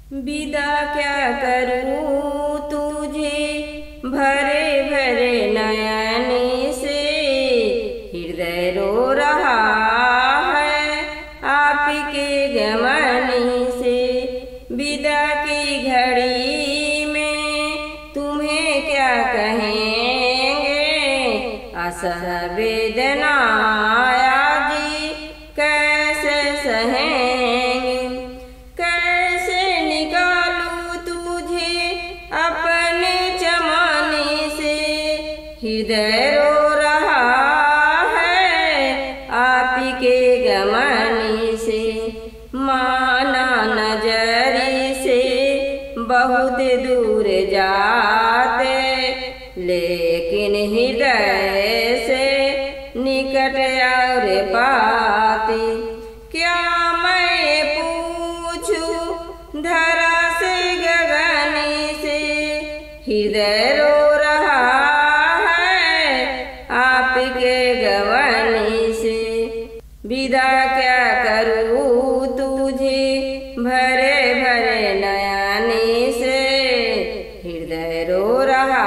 विदा क्या करूँ तुझे भरे भरे नयन से, हृदय रो रहा है आपके गमन से। विदा की घड़ी में तुम्हें क्या कहेंगे, असह वेदना जी कैसे सहेंगे। कैसे निकालूं तुझे अपने चमाने से, हृदय रो रहा है आपके गमन से। माना नजरी से बहुत दूर जाते, लेकिन हृदय से निकट और पाते। क्या मैं पूछूं धरा से गगन से, हृदय रो रहा है आपके गमन से। विदा क्या करूँ तुझे भरे भरे नयन से, हृदय रो रहा